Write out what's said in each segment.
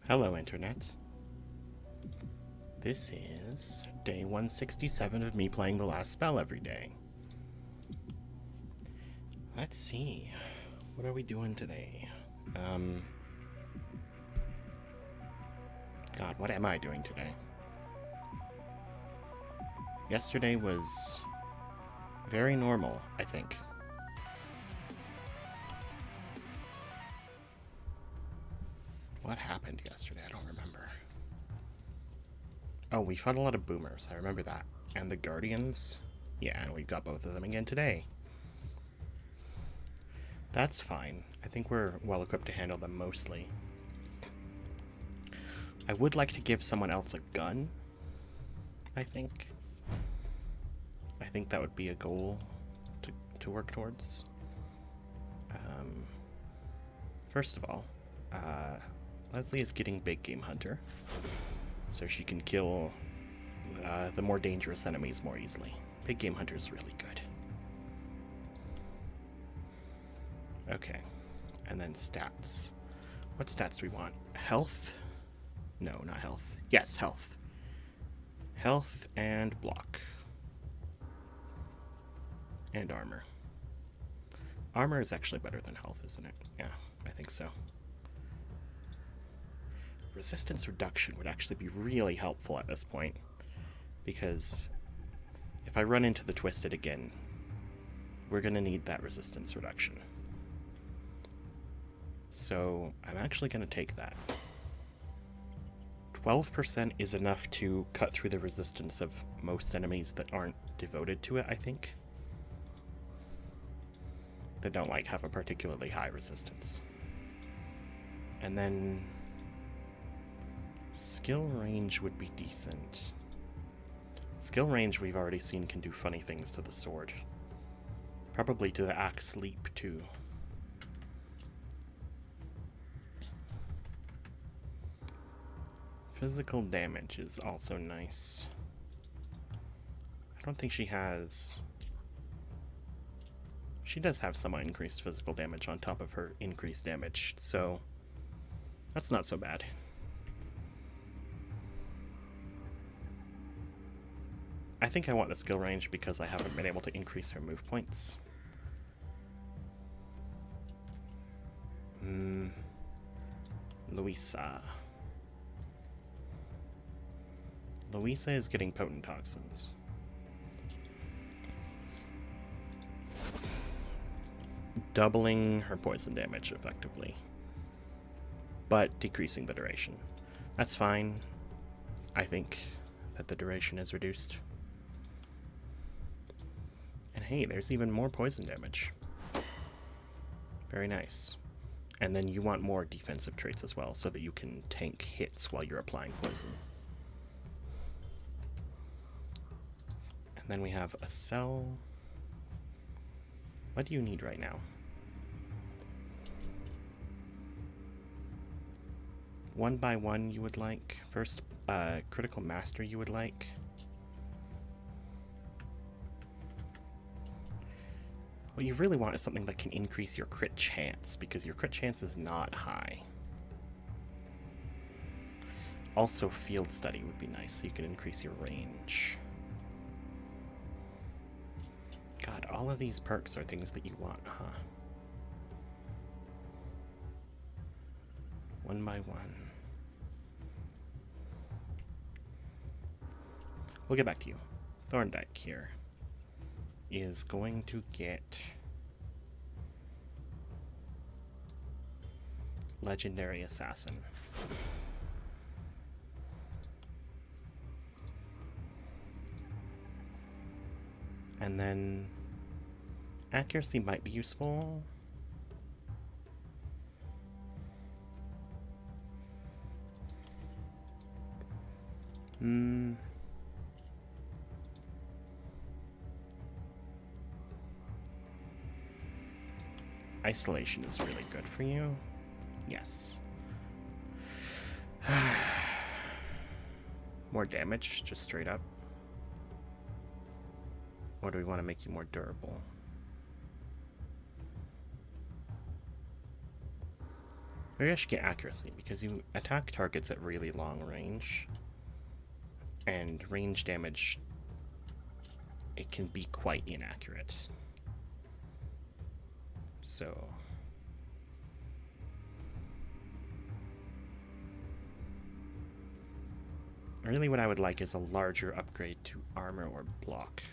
Hello, Internet. This is day 167 of me playing the last spell every day. Let's see. What are we doing today? God, what am I doing today? Yesterday was very normal, I think. What happened yesterday? I don't remember. Oh, we fought a lot of boomers. I remember that. And the guardians. Yeah, and we've got both of them again today. That's fine. I think we're well equipped to handle them mostly. I would like to give someone else a gun, I think. I think that would be a goal to work towards. First of all, Leslie is getting Big Game Hunter, so she can kill the more dangerous enemies more easily. Big Game Hunter is really good. Okay, and then stats. What stats do we want? Health? No, not health. Yes, health. Health and block. And armor. Armor is actually better than health, isn't it? Yeah, I think so. Resistance reduction would actually be really helpful at this point, because if I run into the Twisted again, we're going to need that resistance reduction. So I'm actually going to take that. 12% is enough to cut through the resistance of most enemies that aren't devoted to it, I think. That don't have a particularly high resistance. And then skill range would be decent. Skill range we've already seen can do funny things to the sword. Probably to the axe leap too. Physical damage is also nice. I don't think she has... She does have some increased physical damage on top of her increased damage, so that's not so bad. I think I want the skill range because I haven't been able to increase her move points. Louisa. Louisa is getting potent toxins. Doubling her poison damage effectively, but decreasing the duration. That's fine. I think that the duration is reduced. And hey, there's even more poison damage. Very nice. And then you want more defensive traits as well, so that you can tank hits while you're applying poison. And then we have a cell. What do you need right now? One by one you would like. First, critical master you would like. What you really want is something that can increase your crit chance, because your crit chance is not high. Also, field study would be nice, so you can increase your range. God, all of these perks are things that you want, huh? One by one. We'll get back to you. Thorndyke here is going to get Legendary Assassin. And then accuracy might be useful. Isolation is really good for you. Yes. More damage, just straight up. Or do we want to make you more durable? Maybe I should get accuracy, because you attack targets at really long range. And range damage, it can be quite inaccurate. So... really what I would like is a larger upgrade to armor or block.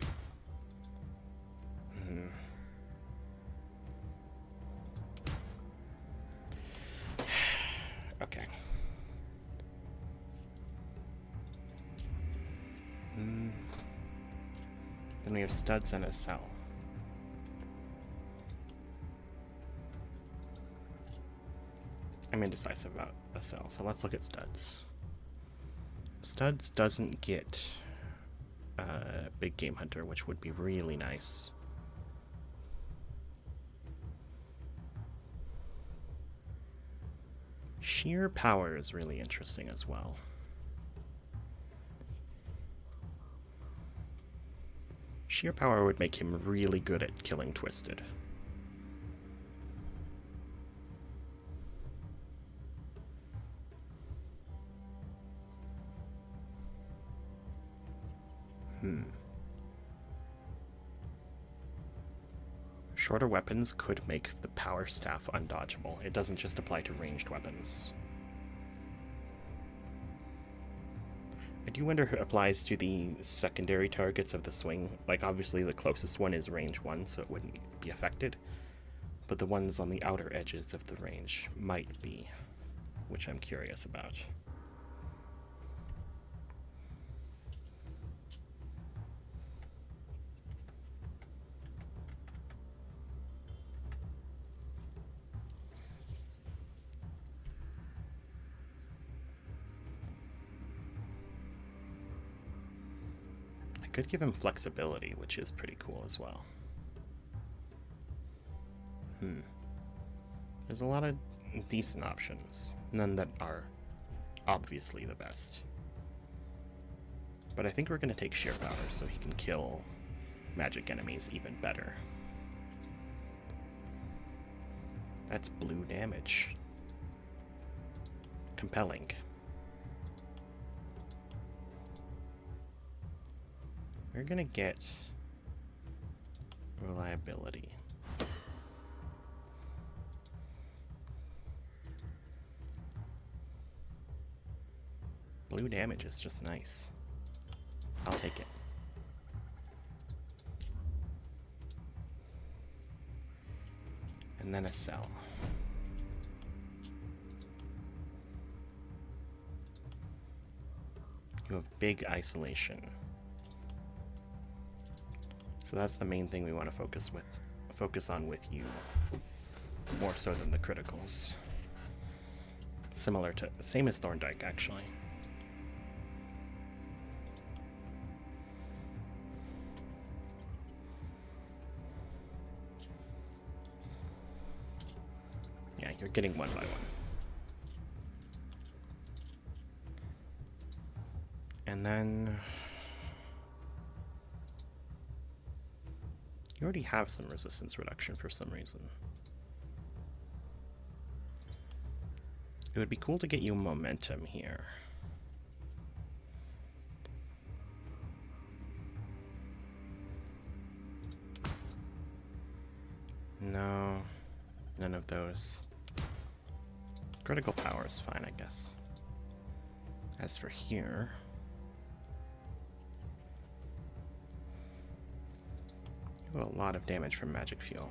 Okay. Then we have studs and a cell. I'm indecisive about a cell, so let's look at studs. Studs doesn't get Big Game Hunter, which would be really nice. Sheer power is really interesting as well. Sheer power would make him really good at killing Twisted. Shorter weapons could make the power staff undodgeable. It doesn't just apply to ranged weapons. I do wonder if it applies to the secondary targets of the swing. Like, obviously the closest one is range 1, so it wouldn't be affected. But the ones on the outer edges of the range might be, which I'm curious about. Could give him flexibility, which is pretty cool as well. There's a lot of decent options. None that are obviously the best. But I think we're going to take sheer power so he can kill magic enemies even better. That's blue damage. Compelling. We're gonna get reliability. Blue damage is just nice. I'll take it. And then a cell. You have big isolation. So that's the main thing we want to focus on with you, more so than the criticals. Same as Thorndyke, actually. Yeah, you're getting one by one. And then... you already have some resistance reduction for some reason. It would be cool to get you momentum here. No, none of those. Critical power is fine, I guess. As for here... a lot of damage from magic fuel.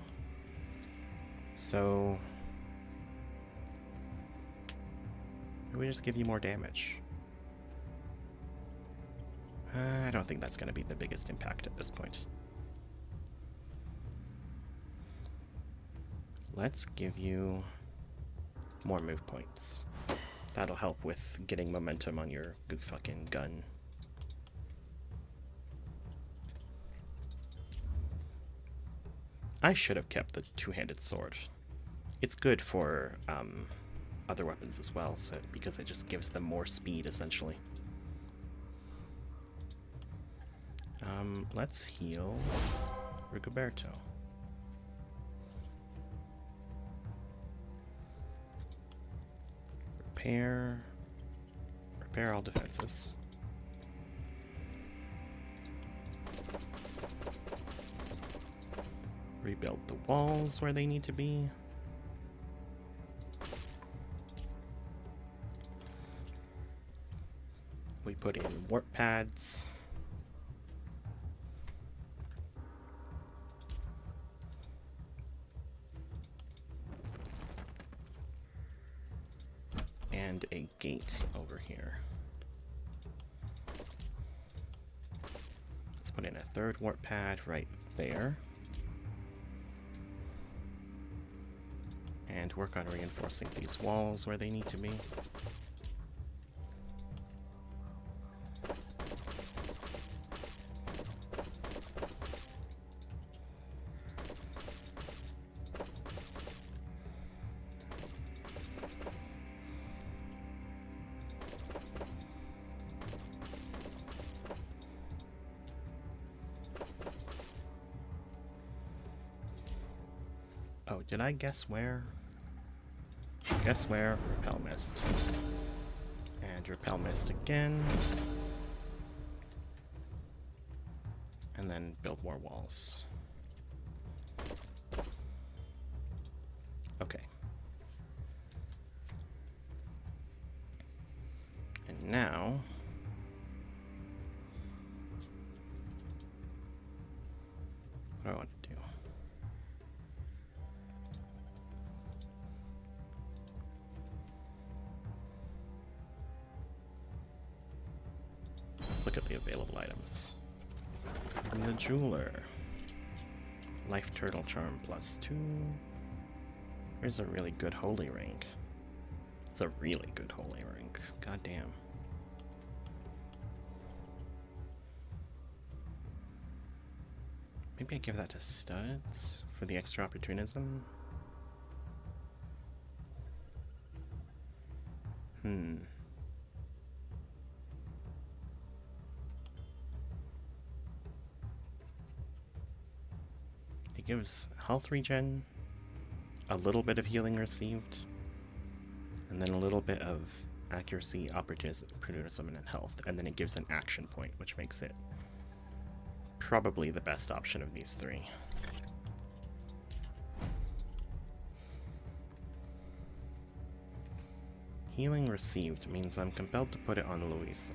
So we just give you more damage. I don't think that's going to be the biggest impact at this point. Let's give you more move points. That'll help with getting momentum on your good fucking gun. I should have kept the two-handed sword. It's good for other weapons as well, so because it just gives them more speed, essentially. Let's heal Rigoberto. Repair all defenses. Rebuild the walls where they need to be. We put in warp pads. And a gate over here. Let's put in a third warp pad right there. And work on reinforcing these walls where they need to be. Oh, did I guess where? Guess where? Repel Mist. And Repel Mist again. And then build more walls. Okay. And now... what do I want to do? Let's look at the available items. From the jeweler. Life Turtle Charm +2. Here's a really good holy ring. It's a really good holy ring. God damn. Maybe I give that to studs for the extra opportunism. It gives health regen, a little bit of healing received, and then a little bit of accuracy, opportunism, and health, and then it gives an action point, which makes it probably the best option of these three. Healing received means I'm compelled to put it on Louisa.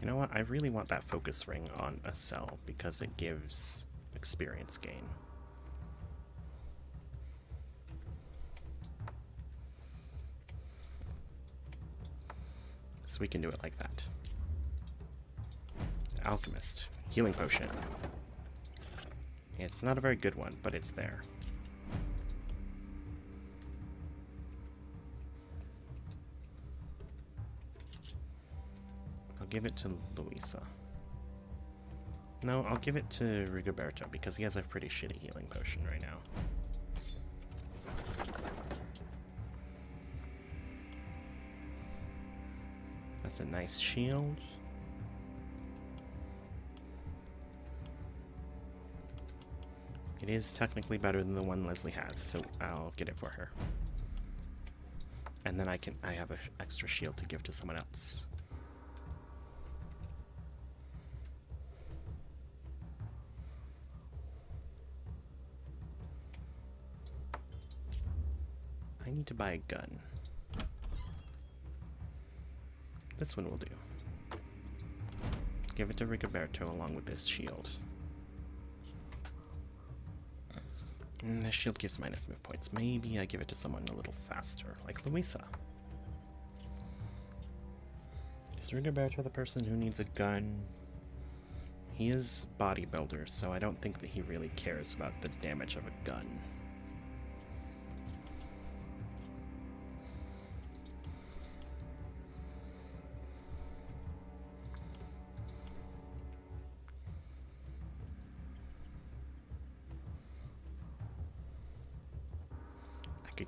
You know what? I really want that focus ring on a cell because it gives experience gain. So we can do it like that. Alchemist. Healing potion. It's not a very good one, but it's there. I'll give it to Louisa. No, I'll give it to Rigoberto because he has a pretty shitty healing potion right now. That's a nice shield. It is technically better than the one Leslie has, so I'll get it for her. And then I have an extra shield to give to someone else. I need to buy a gun. This one will do. Give it to Rigoberto along with this shield. This shield gives minus move points. Maybe I give it to someone a little faster, like Louisa. Is Rigoberto the person who needs a gun? He is bodybuilder, so I don't think that he really cares about the damage of a gun.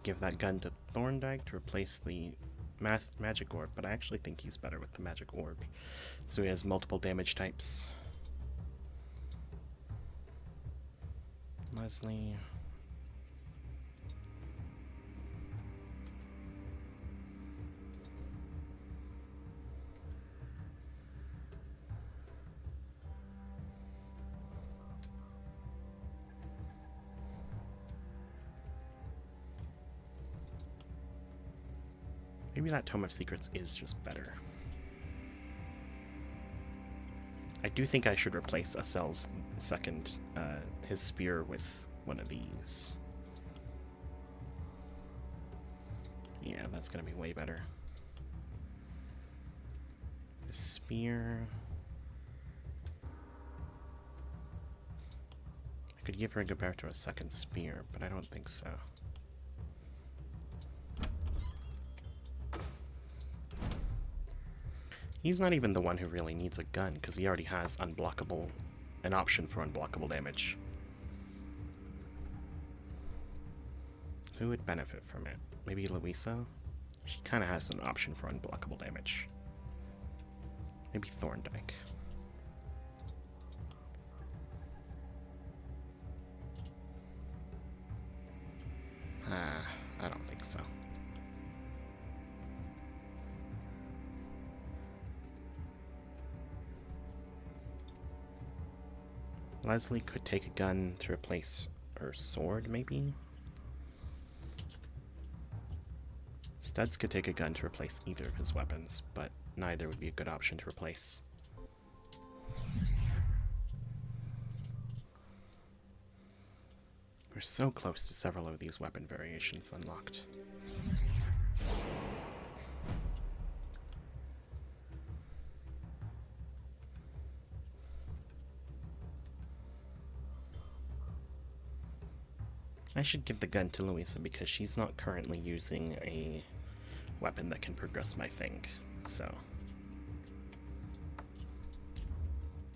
Give that gun to Thorndyke to replace the magic orb, but I actually think he's better with the magic orb. So he has multiple damage types. Leslie. Maybe that Tome of Secrets is just better. I do think I should replace Asel's second, his spear with one of these. Yeah, that's gonna be way better. The spear. I could give Rigoberto a second spear, but I don't think so. He's not even the one who really needs a gun, because he already has unblockable, an option for unblockable damage. Who would benefit from it? Maybe Louisa? She kind of has an option for unblockable damage. Maybe Thorndyke. I don't think so. Leslie could take a gun to replace her sword, maybe? Studs could take a gun to replace either of his weapons, but neither would be a good option to replace. We're so close to several of these weapon variations unlocked. I should give the gun to Louisa because she's not currently using a weapon that can progress my thing, so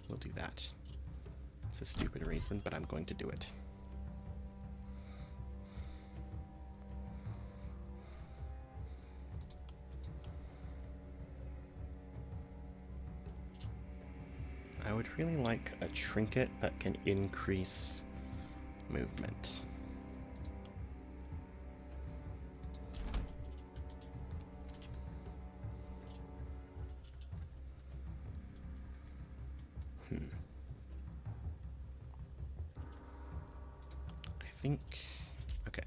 we'll do that. It's a stupid reason, but I'm going to do it. I would really like a trinket that can increase movement. Okay,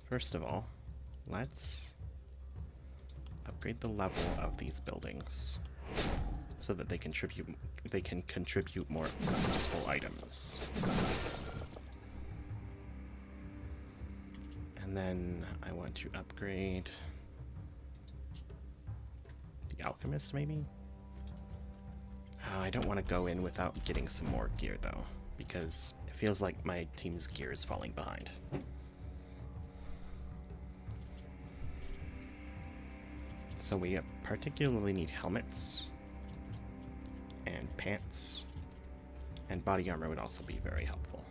first of all, let's upgrade the level of these buildings so that they can contribute more useful items. And then I want to upgrade the alchemist, maybe? I don't want to go in without getting some more gear though, because it feels like my team's gear is falling behind. So we particularly need helmets and pants, and body armor would also be very helpful.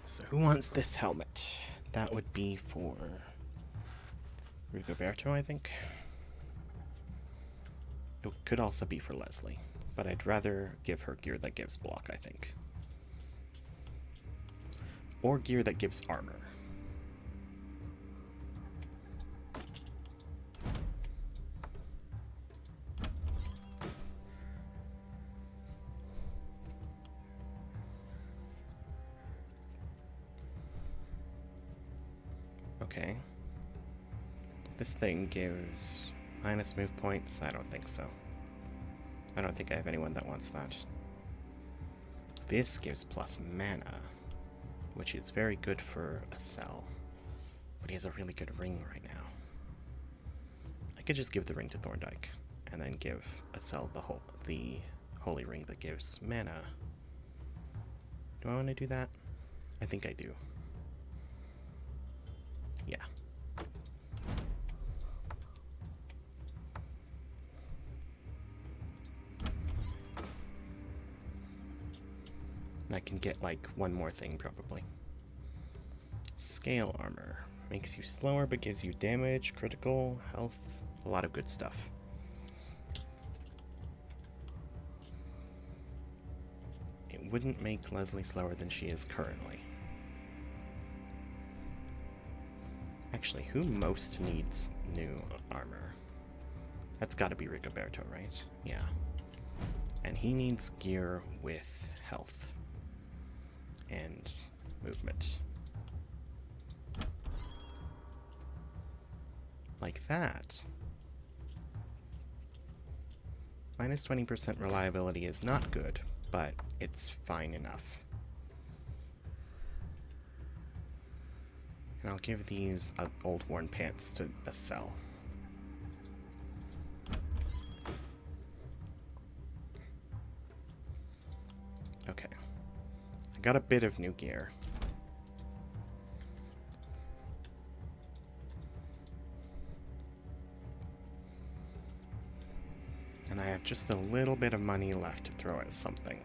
So who wants this helmet? That would be for Rigoberto, I think. It could also be for Leslie, but I'd rather give her gear that gives block, I think. Or gear that gives armor. Okay. This thing gives minus move points. I don't think so. I don't think I have anyone that wants that. This gives plus mana, which is very good for a cell. But he has a really good ring right now. I could just give the ring to Thorndyke, and then give a cell the holy ring that gives mana. Do I want to do that? I think I do. Yeah. And I can get like one more thing probably. Scale armor. Makes you slower but gives you damage, critical, health, a lot of good stuff. It wouldn't make Leslie slower than she is currently. Actually, who most needs new armor? That's gotta be Rigoberto, right? Yeah. And he needs gear with health and movement. Like that. Minus 20% reliability is not good, but it's fine enough. And I'll give these old worn pants to a cell. Okay. I got a bit of new gear. And I have just a little bit of money left to throw at something.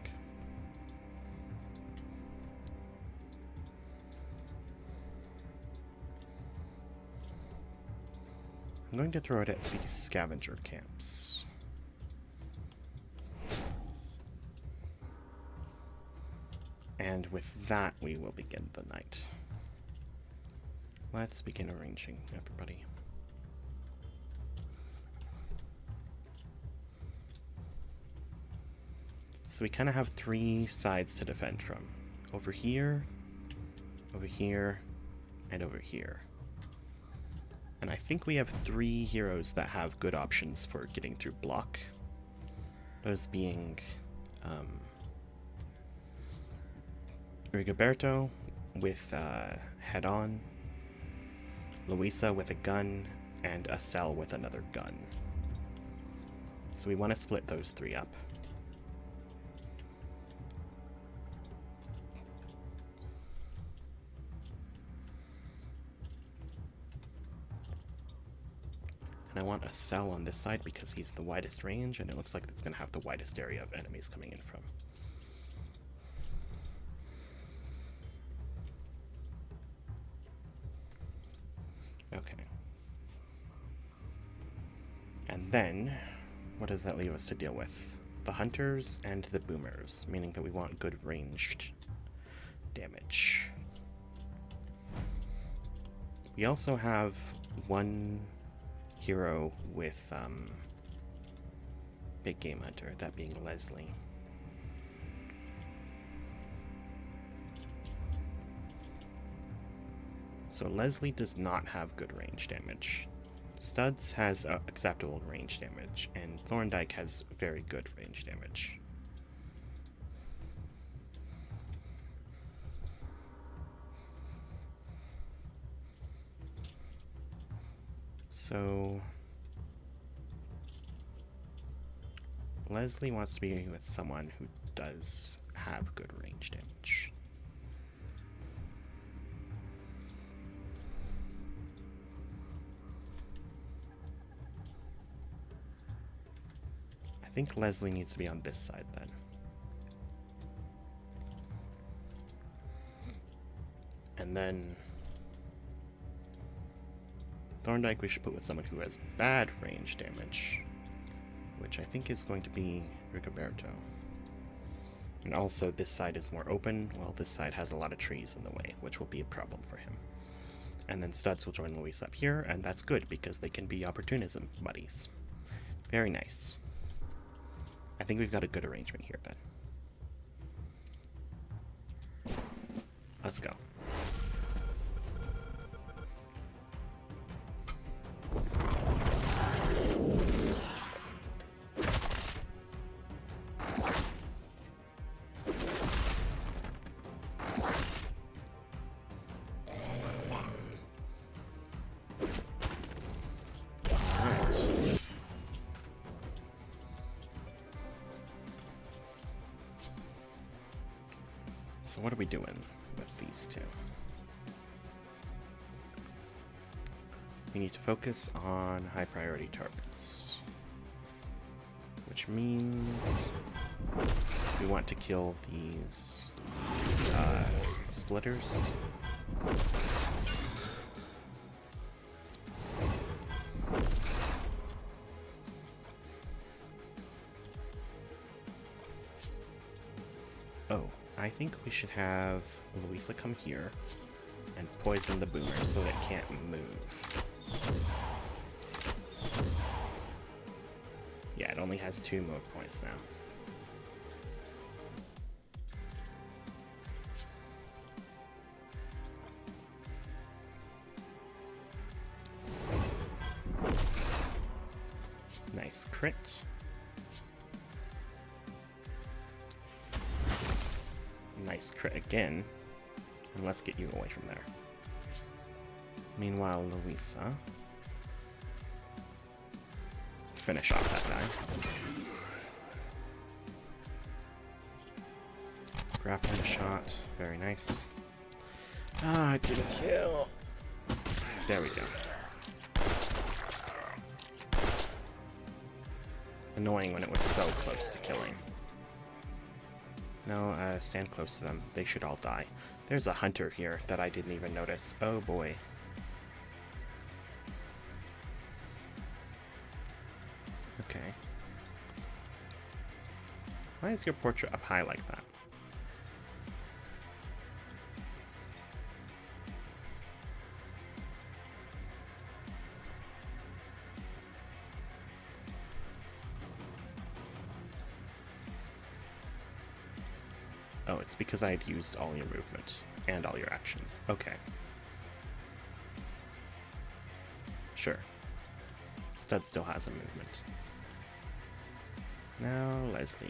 I'm going to throw it at these scavenger camps. And with that, we will begin the night. Let's begin arranging, everybody. So we kind of have three sides to defend from. Over here, and over here. And I think we have three heroes that have good options for getting through block. Those being Rigoberto with head-on, Luisa with a gun, and Acel with another gun. So we want to split those three up. And I want Acel on this side because he's the widest range, and it looks like it's going to have the widest area of enemies coming in from. Okay. And then, what does that leave us to deal with? The hunters and the boomers, meaning that we want good ranged damage. We also have one hero with big game hunter, that being Leslie. So Leslie does not have good range damage. Studs has acceptable range damage, and Thorndyke has very good range damage. So Leslie wants to be with someone who does have good range damage. I think Leslie needs to be on this side then. And then Thorndyke we should put with someone who has bad range damage, which I think is going to be Rigoberto. And also this side is more open, while this side has a lot of trees in the way, which will be a problem for him. And then Studs will join Luis up here, and that's good because they can be opportunism buddies. Very nice. I think we've got a good arrangement here then. Let's go. So what are we doing with these two? We need to focus on high priority targets, which means we want to kill these splitters. Oh, I think we should have Louisa come here and poison the boomer so it can't move. Yeah, it only has 2 move points now. Nice crit. Nice crit again. And let's get you away from there. Meanwhile, Louisa. Finish off that guy. Grappling shot. Very nice. Ah, I didn't kill. There we go. Annoying when it was so close to killing. No, stand close to them. They should all die. There's a hunter here that I didn't even notice. Oh boy. Okay. Why is your portrait up high like that? Oh, it's because I had used all your movement and all your actions. Okay. Sure. Stud still has a movement. Now, Leslie.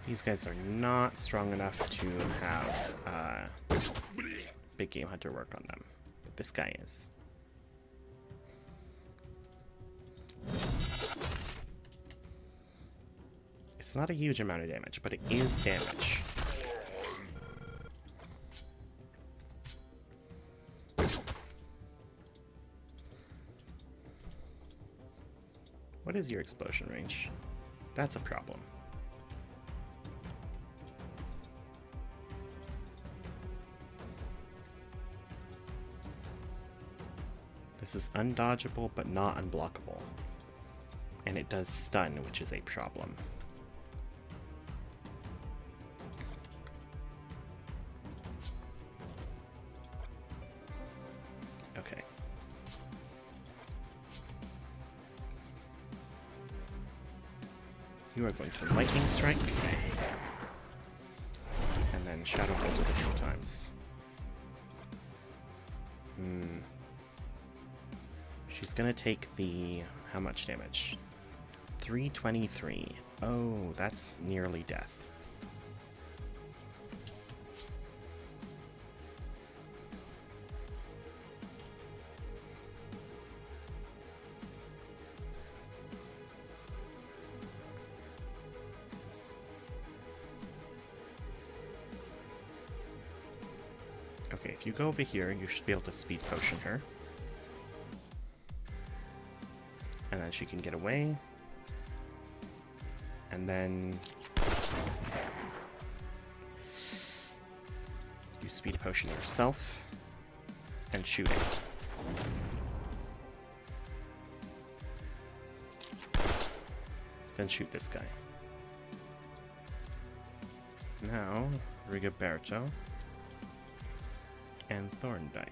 These guys are not strong enough to have Big Game Hunter work on them, but this guy is. It's not a huge amount of damage, but it is damage. What is your explosion range? That's a problem. This is undodgeable, but not unblockable. And it does stun, which is a problem. Okay. You are going to Lightning Strike. And then Shadow Bolt it a few times. She's gonna take the... how much damage? 323. Oh, that's nearly death. Okay, if you go over here, you should be able to speed potion her. And then she can get away. And then you speed potion yourself and shoot it. Then shoot this guy. Now, Rigoberto and Thorndyke.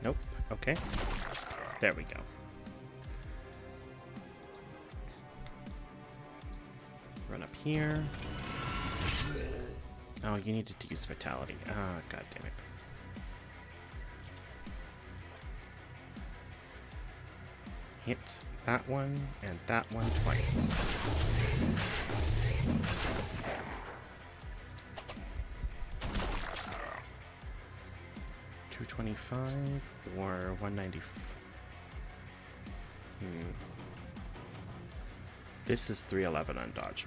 Nope. Okay. There we go. Run up here. Oh, you needed to use Vitality. Ah, god damn it. Hit that one and that one twice. $225 or $194. This is 311 undodgeable.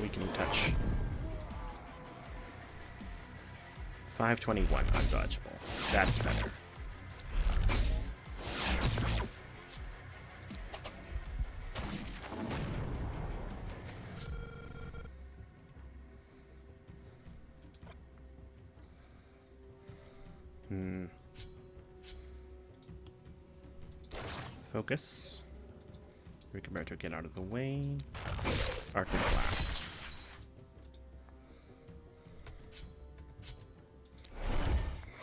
weakening touch. 521 undodgeable. That's better. Focus. Ricoberto, get out of the way. Arctic Blast.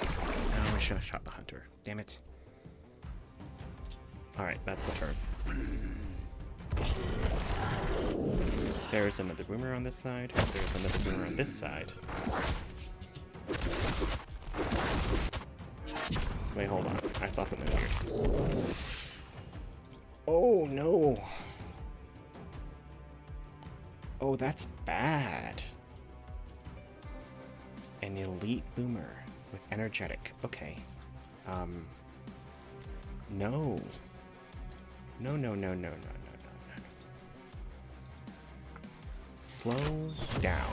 No, I should have shot the hunter. Damn it. Alright, that's the turn. There's another boomer on this side. There's another boomer on this side. Wait, hold on. I saw something weird. Oh, no. Oh, that's bad. An elite boomer with energetic. Okay. No. No, no, no, no, no, no, no, no. Slow down.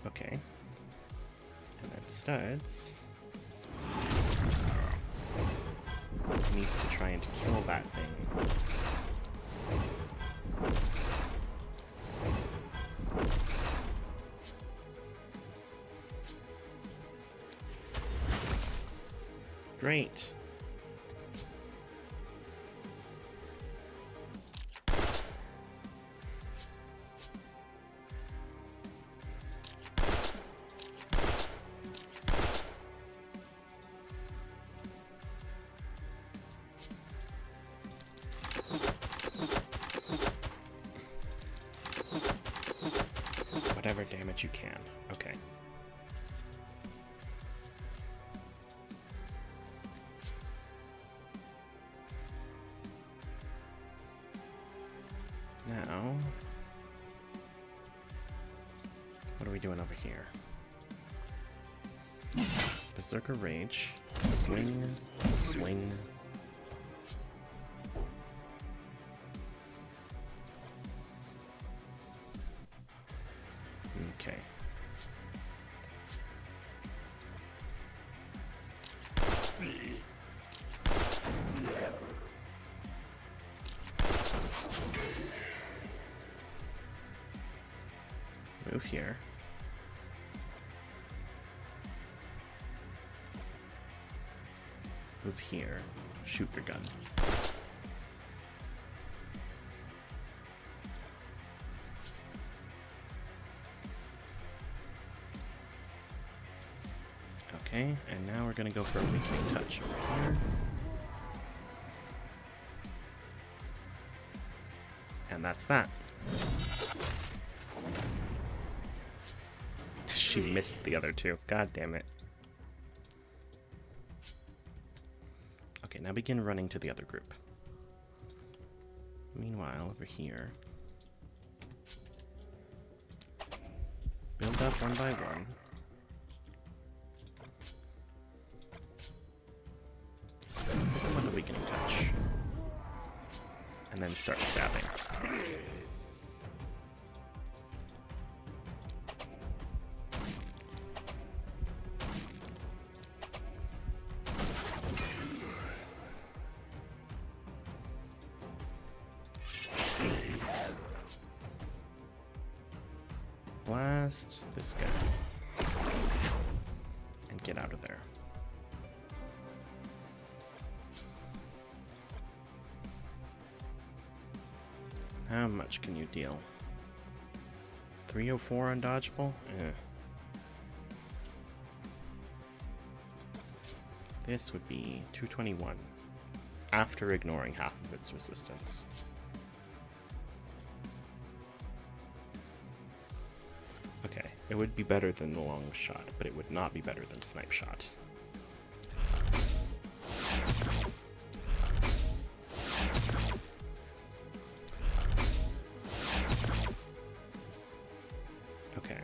Okay. And then studs needs to try and kill that thing. Great. Whatever damage you can. Okay. Now, what are we doing over here? Berserker Rage. Swing, swing. Okay. Move here. Move here. Shoot your gun. Okay, and now we're gonna go for a weakening touch over here. And that's that. She missed the other two. God damn it. Okay, now begin running to the other group. Meanwhile, over here, build up one by one. Hit them with a weakening touch. And then start stabbing. Blast this guy. And get out of there. How much can you deal? 304 undodgeable? Eh. This would be 221 after ignoring half of its resistance. Okay, it would be better than the long shot, but it would not be better than snipe shot. Okay.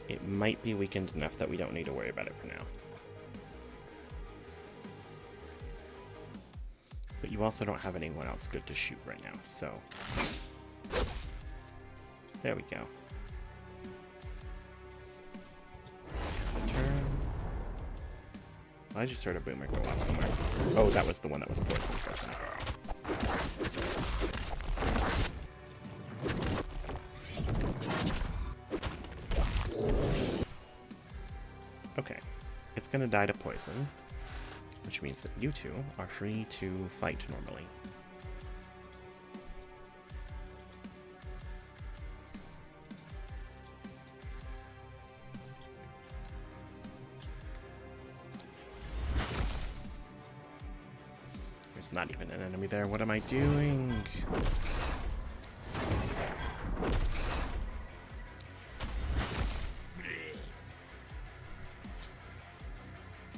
It might be weakened enough that we don't need to worry about it for now. But you also don't have anyone else good to shoot right now, so... There we go. Turn. I just heard a boomer go off somewhere. Oh, that was the one that was poisoned, wasn't it? Okay. It's gonna die to poison, which means that you two are free to fight normally. There's not even an enemy there. What am I doing?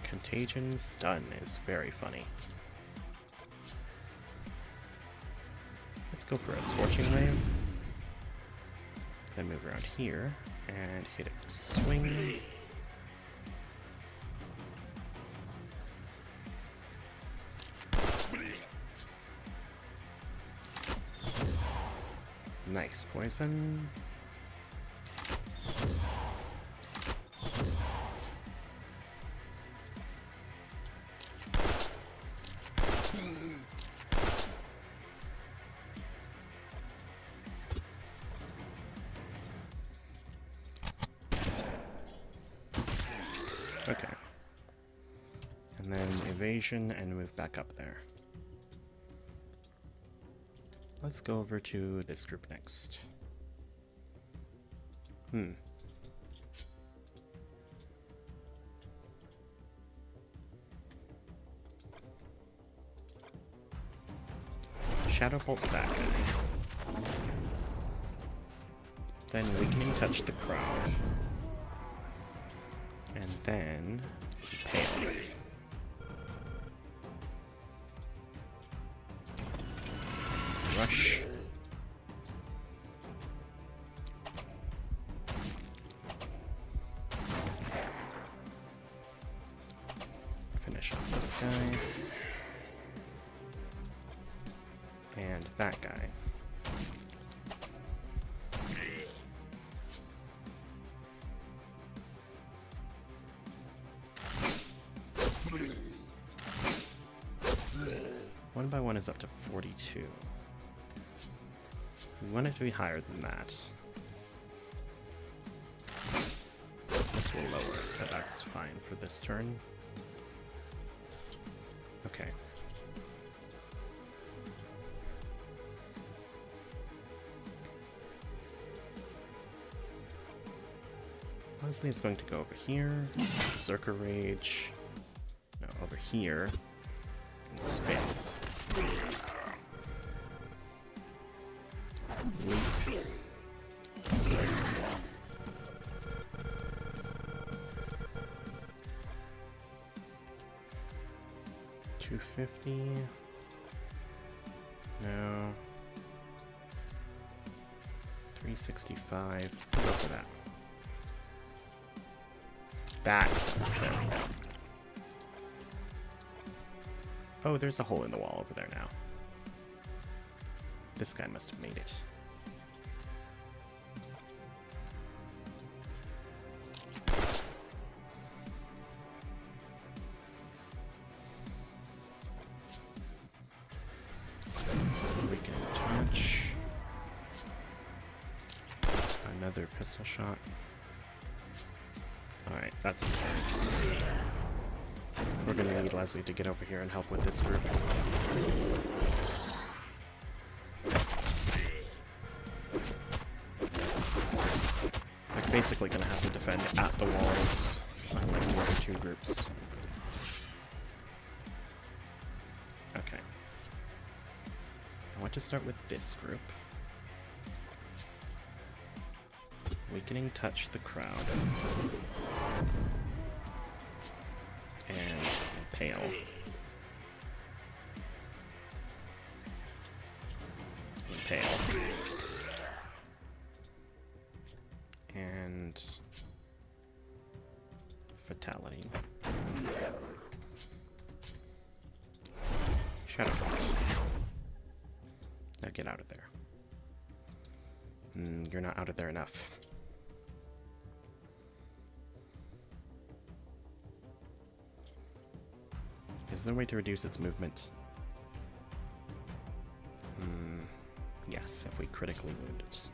Contagion stun is very funny. Let's go for a Scorching Wave. Then move around here and hit it to swing. Nice poison. Okay. And then evasion and move back up there. Let's go over to this group next. Shadow Bolt that guy. Then Weakening Touch the crowd. And then Pale. Rush. Finish off this guy. And that guy. One by one is up to 42. We want it to be higher than that. This will lower, but that's fine for this turn. Okay. Leslie is going to go over here. Berserker Rage. No, over here. And spam. Leap. Sorry. $250. No. $365. We'll go for that. That. There we go. Oh, there's a hole in the wall over there now. This guy must have made it. We can touch. Another pistol shot. Alright, that's the turn. We're gonna need Leslie to get over here and help with this group. They're basically gonna have to defend at the walls, unlike the other two groups. Okay. I want to start with this group. Weakening Touch the crowd. And Pale. And Pale. And Fatality. Shadow Bolt. Now get out of there. You're not out of there enough. Is there a way to reduce its movement? Yes, if we critically wound it.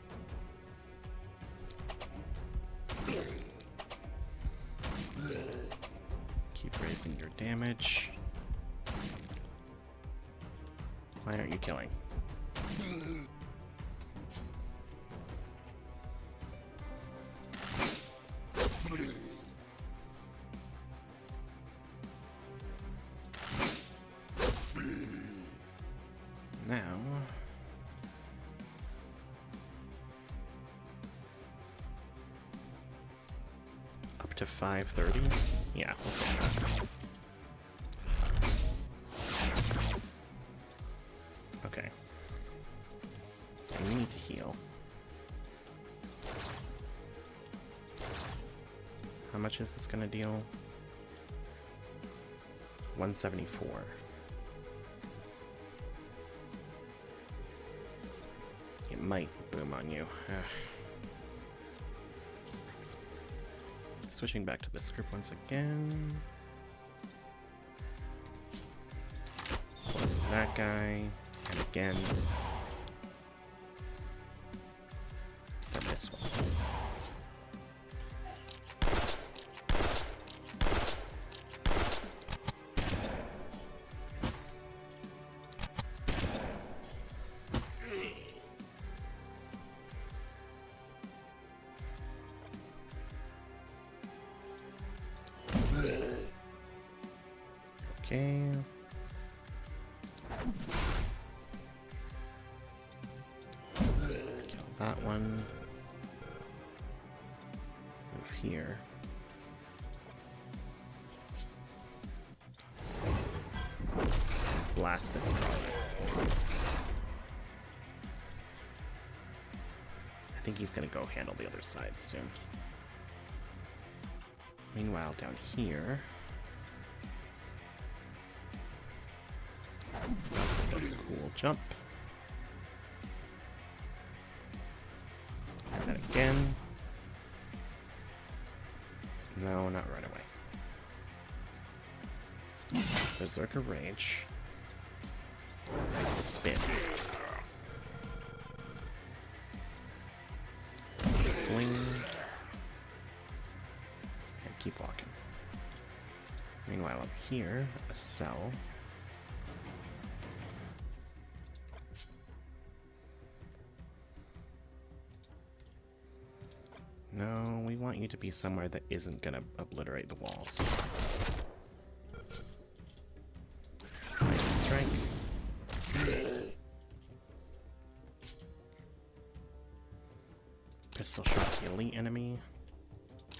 Keep raising your damage. Why aren't you killing? Now, up to 530? Yeah, okay. We need to heal. How much is this gonna deal? 174. It might boom on you. Switching back to the script once again. Plus that guy, and again. And this one. Okay. Kill that one. Move here. Blast this crawler. I think he's gonna go handle the other side soon. Meanwhile, down here, does a cool jump. And then again. No, not right away. Berserker Rage. Spin. Swing. And keep walking. Meanwhile, up here, a cell. No, we want you to be somewhere that isn't gonna obliterate the walls. Strike. Pistol shot the elite enemy.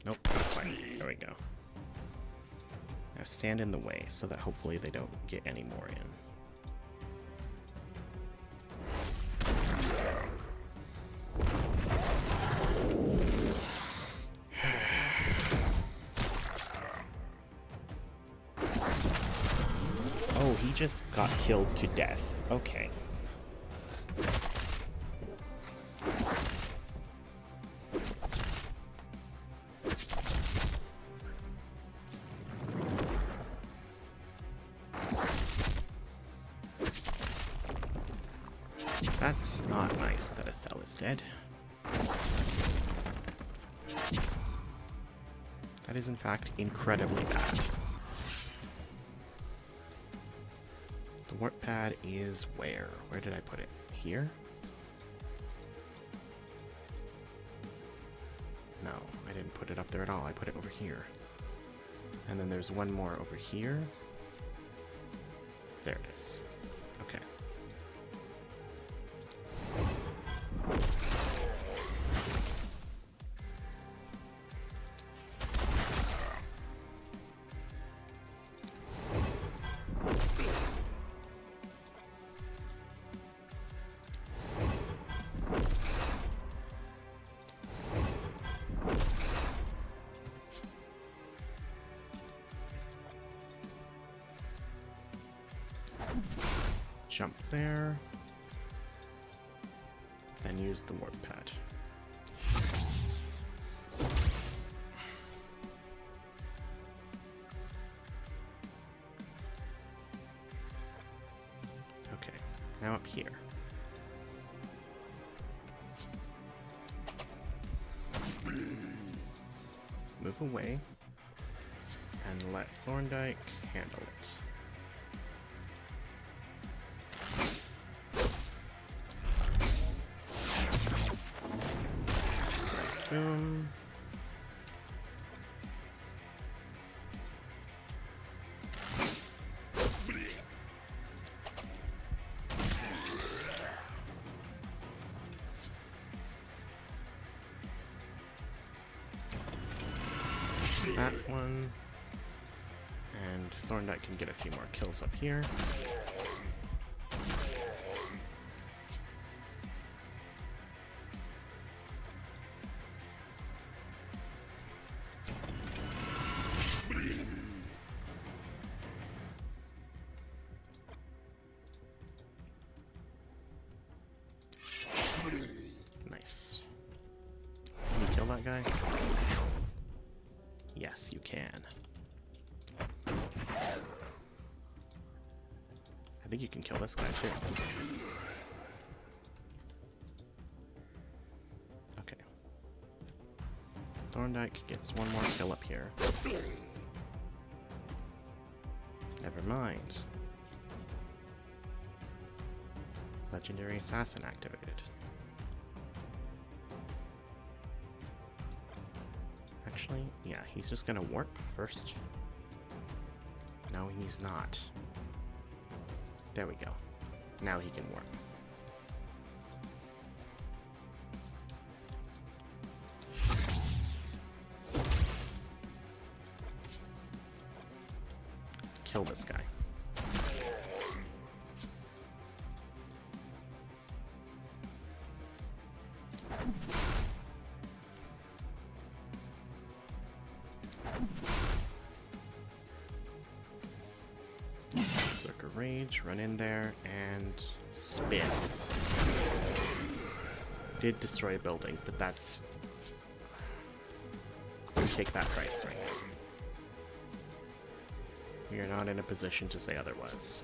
Nope, not quite. There we go. Now stand in the way so that hopefully they don't get any more in. Oh, he just got killed to death. Okay. That's not nice that a cell is dead. That is in fact incredibly bad. The warp pad is where? Where did I put it? Here? No, I didn't put it up there at all. I put it over here. And then there's one more over here. There it is. Okay. jump there. Then use the warp pad. Okay, now up here. Move away and let Thorndyke handle it. Nice, boom. That one. And Thorndyke can get a few more kills up here. Nice. Can you kill that guy? Yes, you can. I think you can kill this guy too. Okay. Thorndyke gets one more kill up here. Never mind. Legendary Assassin activated. Actually, yeah, he's just gonna warp first. No, he's not. There we go. Now he can warp. Kill this guy. Berserker Rage, run in there, and spin. Did destroy a building, but that's... we take that price right now. We are not in a position to say otherwise.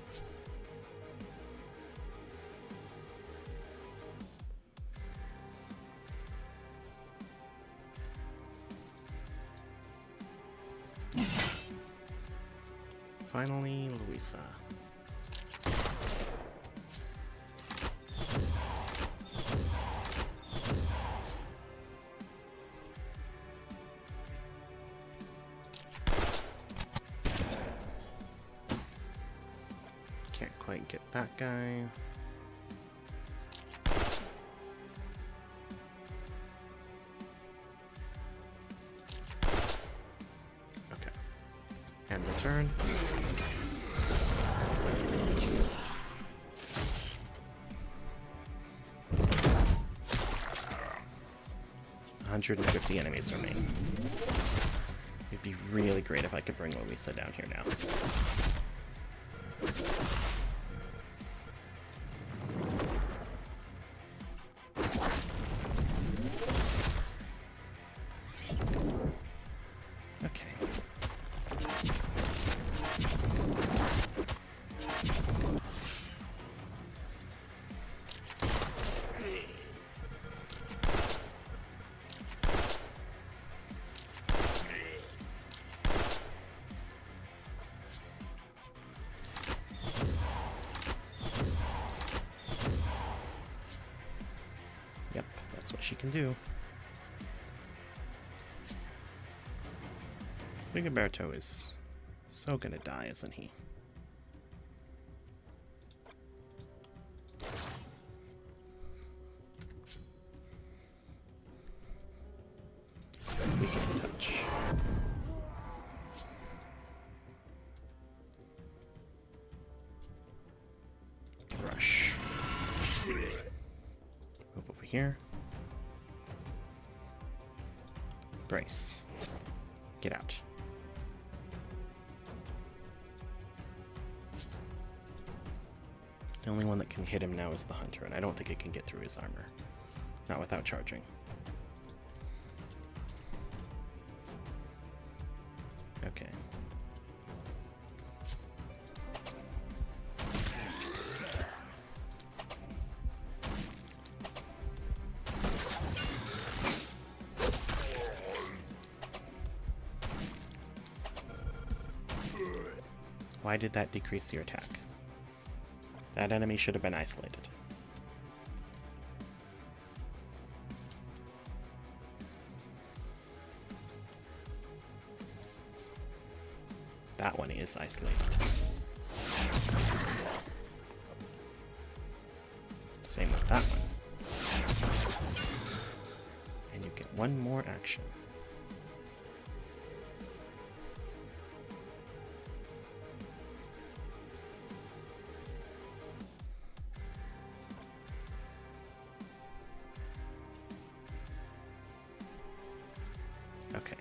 Finally, Louisa. Can't quite get that guy. Okay. And return. $150 enemies remain. It'd be really great if I could bring Louisa down here now. Okay. Yep, that's what she can do. Rigoberto is so gonna die, isn't he? We can touch. Rush. Move over here. Brace. Get out. The only one that can hit him now is the hunter, and I don't think it can get through his armor. Not without charging. Okay. Why did that decrease your attack? That enemy should have been isolated. That one is isolated. Same with that one. And you get one more action. Okay.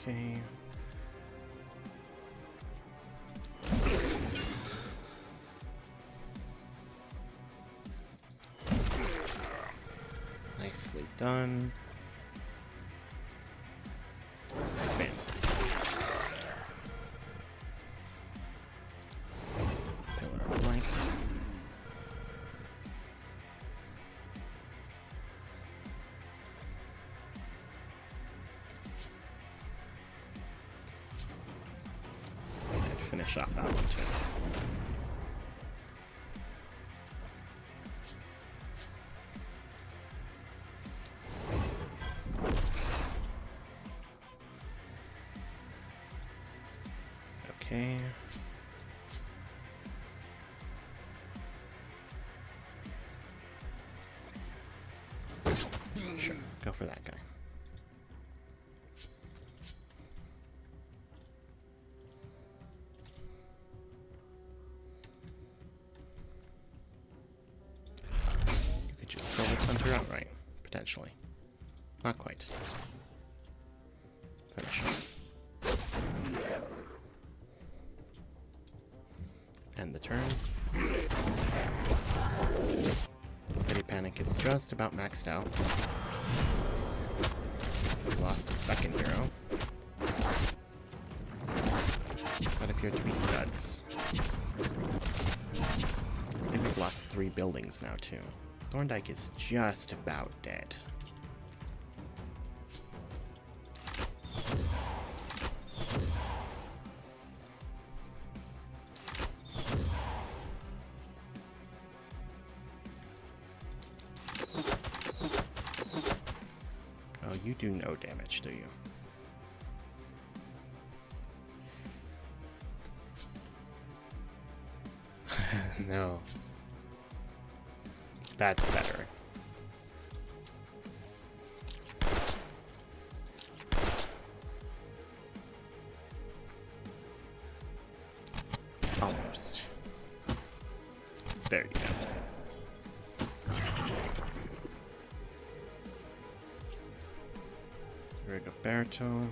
Okay. Nicely done. Spin. Pillar of light. And finish off that one too. Okay. Sure, go for that guy. You could just kill this hunter outright, potentially. Not quite. Finish him. End the turn. City Panic is just about maxed out. We lost a second hero. That appeared to be studs. I think we've lost 3 buildings now, too. Thorndyke is just about dead. Oh, you do no damage, do you? No. That's better. Almost. There you go. Rigoberto.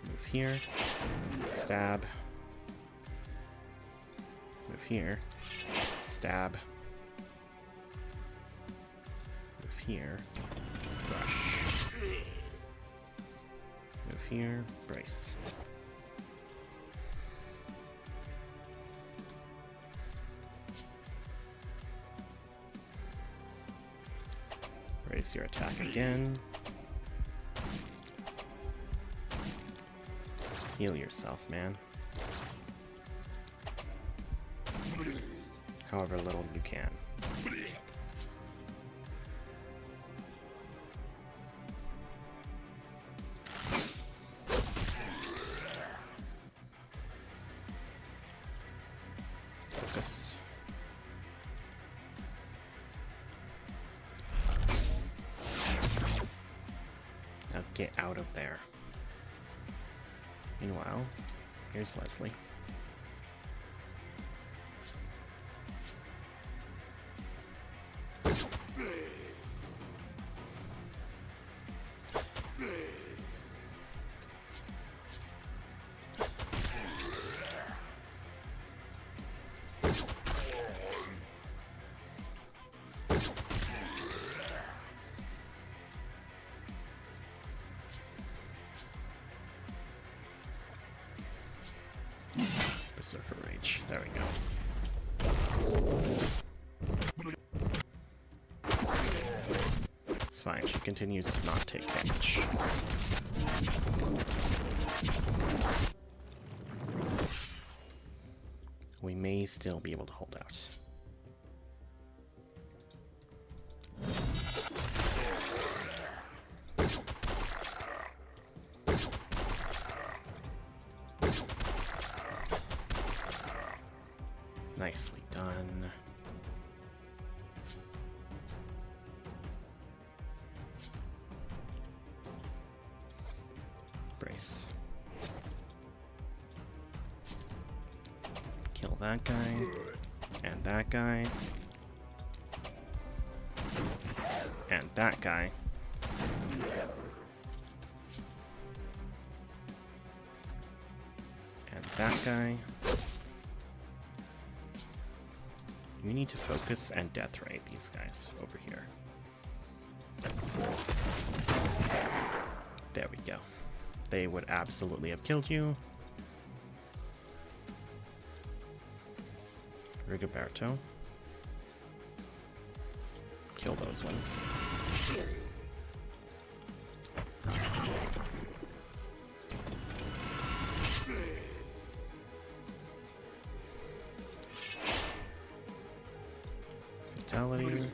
Move here. Stab. Move here. Stab. Move here. Brush. Move here. Brace. Raise your attack again. Heal yourself, man. However little you can. Focus. Now get out of there. Meanwhile, here's Leslie. Berserker Rage. There we go. It's fine. She continues to not take damage. We may still be able to hold out. Nicely done. Brace. Kill that guy. And that guy. And that guy. And that guy. You need to focus and death ray these guys over here. There we go. They would absolutely have killed you. Rigoberto. Kill those ones. Fatality.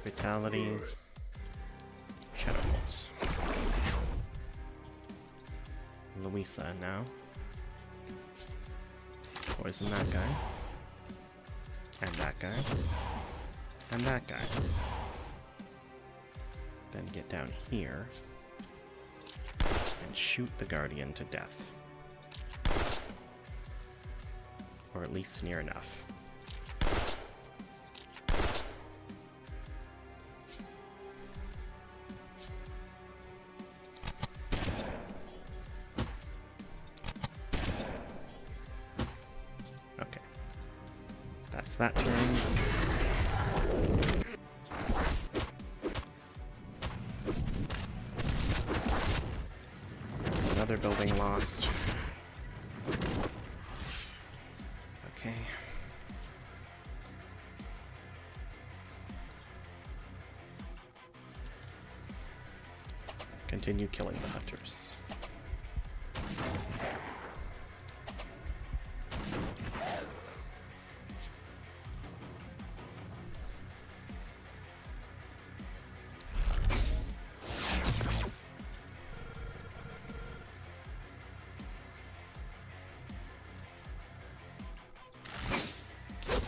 Fatality. Shadow Bolt. Louisa now. Poison that guy. And that guy. And that guy. Then get down here. And shoot the Guardian to death. Or at least near enough. That's that turn. Another building lost. Okay. Continue killing the hunters.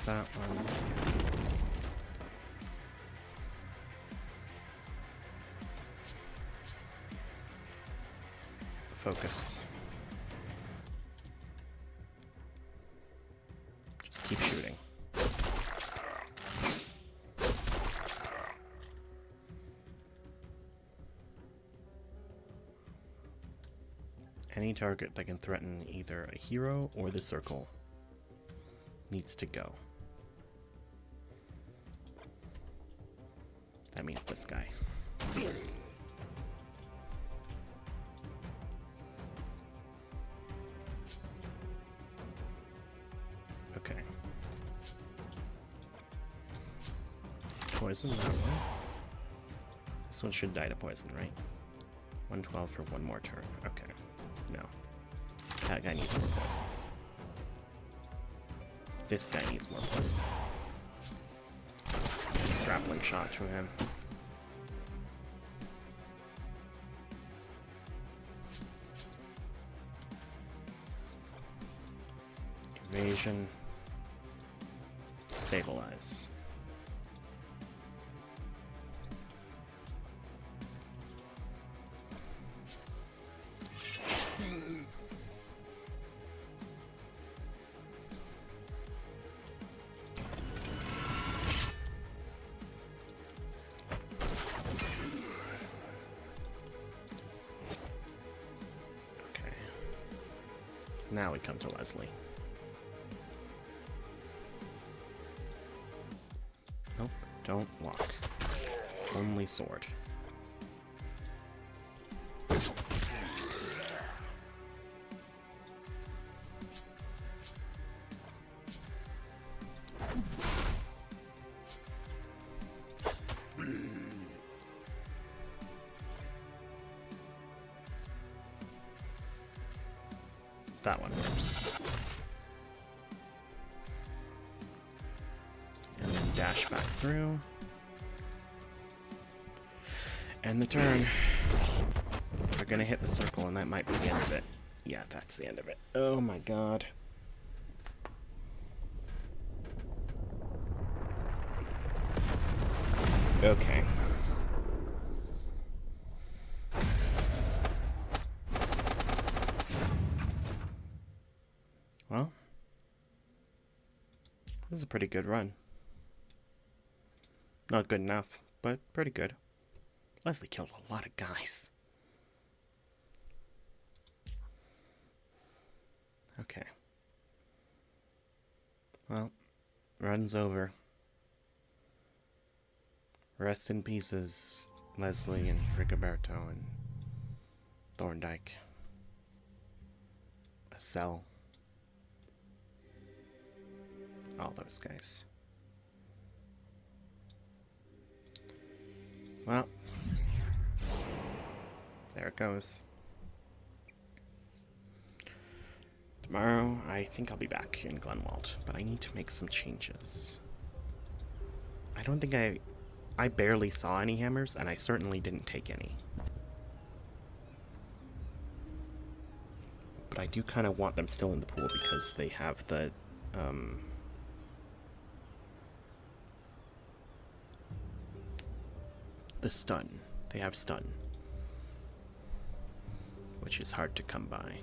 That one. Focus. Just keep shooting. Any target that can threaten either a hero or the circle needs to go. That means this guy. Okay. Poison that one. This one should die to poison, right? 112 for one more turn. Okay. No. That guy needs more poison. This guy needs more poison. Grappling shot to him. Evasion. stabilize. Now we come to Leslie. Nope, don't walk. Only sword. That one works. And then dash back through. And the turn. We're gonna hit the circle, and that might be the end of it. Yeah, that's the end of it. Oh my god. Okay. Well, this is a pretty good run. Not good enough, but pretty good. Leslie killed a lot of guys. Okay. Well, run's over. Rest in pieces, Leslie and Rigoberto and Thorndyke. A cell. All those guys. Well, there it goes. Tomorrow, I think I'll be back in Glenwald, but I need to make some changes. I don't think I barely saw any hammers, and I certainly didn't take any. But I do kind of want them still in the pool because they have the, stun. They have stun, which is hard to come by.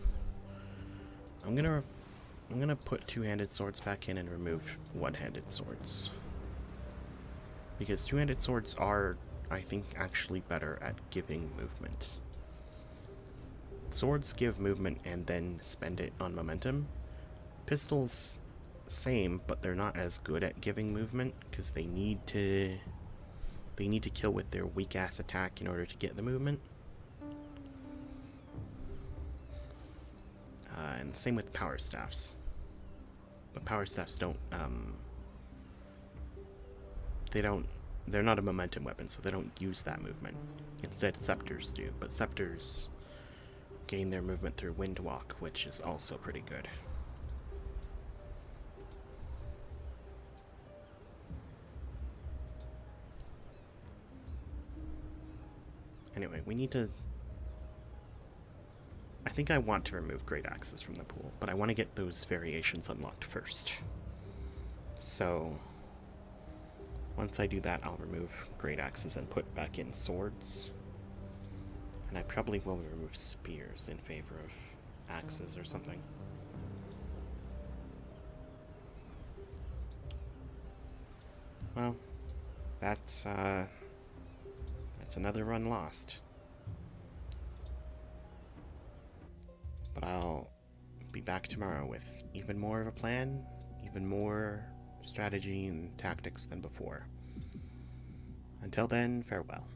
I'm gonna put two-handed swords back in and remove one-handed swords, because two-handed swords are, I think, actually better at giving movement. Swords give movement and then spend it on momentum. Pistols, same, but they're not as good at giving movement because they need to kill with their weak-ass attack in order to get the movement. And same with power staffs. But power staffs don't, they're not a momentum weapon, so they don't use that movement. Instead, scepters do, but scepters gain their movement through wind walk, which is also pretty good. Anyway, we need to... I think I want to remove great axes from the pool, but I want to get those variations unlocked first. So, once I do that, I'll remove great axes and put back in swords. And I probably will remove spears in favor of axes or something. Well, that's another run lost. But I'll be back tomorrow with even more of a plan, even more strategy and tactics than before. Until then, farewell.